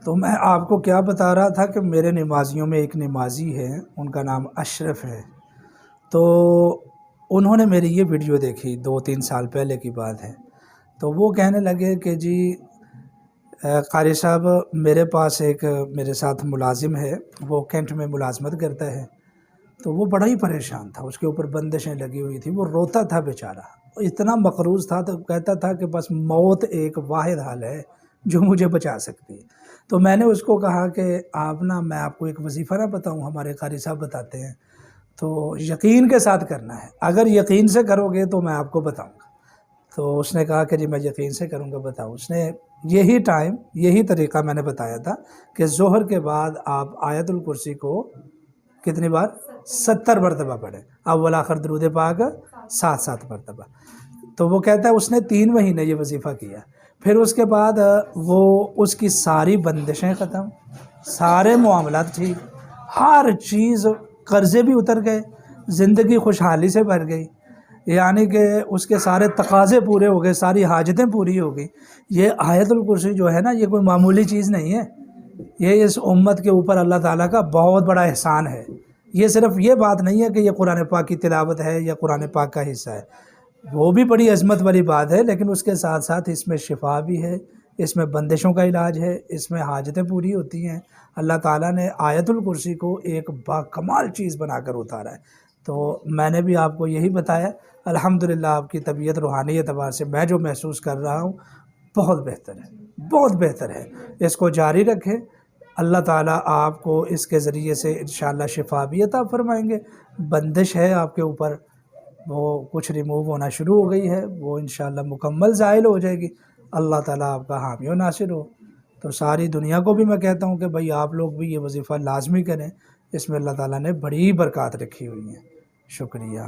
تو میں آپ کو کیا بتا رہا تھا کہ میرے نمازیوں میں ایک نمازی ہے، ان کا نام اشرف ہے. تو انہوں نے میری یہ ویڈیو دیکھی، 2-3 سال پہلے کی بات ہے. تو وہ کہنے لگے کہ جی قاری صاحب، میرے پاس ایک میرے ساتھ ملازم ہے، وہ کینٹ میں ملازمت کرتا ہے. تو وہ بڑا ہی پریشان تھا، اس کے اوپر بندشیں لگی ہوئی تھی، وہ روتا تھا بیچارہ، اتنا مقروض تھا. تو کہتا تھا کہ بس موت ایک واحد حل ہے جو مجھے بچا سکتی ہے. تو میں نے اس کو کہا کہ میں آپ کو ایک وظیفہ نہ بتاؤں، ہمارے قاری صاحب بتاتے ہیں، تو یقین کے ساتھ کرنا ہے، اگر یقین سے کرو گے تو میں آپ کو بتاؤں گا. تو اس نے کہا کہ جی میں یقین سے کروں گا، بتاؤ. اس نے یہی طریقہ میں نے بتایا تھا کہ ظہر کے بعد آپ آیت الکرسی کو کتنی بار؟ 70 مرتبہ پڑھیں، اول آخر درود پاک 7 مرتبہ. تو وہ کہتا ہے اس نے 3 مہینے یہ وظیفہ کیا. پھر اس کے بعد اس کی ساری بندشیں ختم، سارے معاملات ٹھیک، ہر چیز، قرضے بھی اتر گئے، زندگی خوشحالی سے بھر گئی. یعنی کہ اس کے سارے تقاضے پورے ہو گئے، ساری حاجتیں پوری ہو گئی. یہ آیت الکرسی جو ہے نا، یہ کوئی معمولی چیز نہیں ہے، یہ اس امت کے اوپر اللہ تعالیٰ کا بہت بڑا احسان ہے. یہ صرف یہ بات نہیں ہے کہ یہ قرآن پاک کی تلاوت ہے یا قرآن پاک کا حصہ ہے، وہ بھی بڑی عظمت والی بات ہے، لیکن اس کے ساتھ ساتھ اس میں شفا بھی ہے، اس میں بندشوں کا علاج ہے، اس میں حاجتیں پوری ہوتی ہیں. اللہ تعالیٰ نے آیت الکرسی کو ایک باکمال چیز بنا کر اتارا ہے. تو میں نے بھی آپ کو یہی بتایا. الحمدللہ آپ کی طبیعت روحانی اعتبار سے میں جو محسوس کر رہا ہوں بہت بہتر ہے، بہت بہتر ہے. اس کو جاری رکھیں، اللہ تعالیٰ آپ کو اس کے ذریعے سے انشاءاللہ شفا بھی عطا فرمائیں گے. بندش ہے آپ کے اوپر، وہ کچھ ریموو ہونا شروع ہو گئی ہے، وہ انشاءاللہ مکمل زائل ہو جائے گی. اللہ تعالیٰ آپ کا حامی و ناصر ہو. تو ساری دنیا کو بھی میں کہتا ہوں کہ بھئی آپ لوگ بھی یہ وظیفہ لازمی کریں، اس میں اللہ تعالیٰ نے بڑی برکات رکھی ہوئی ہیں. شکریہ.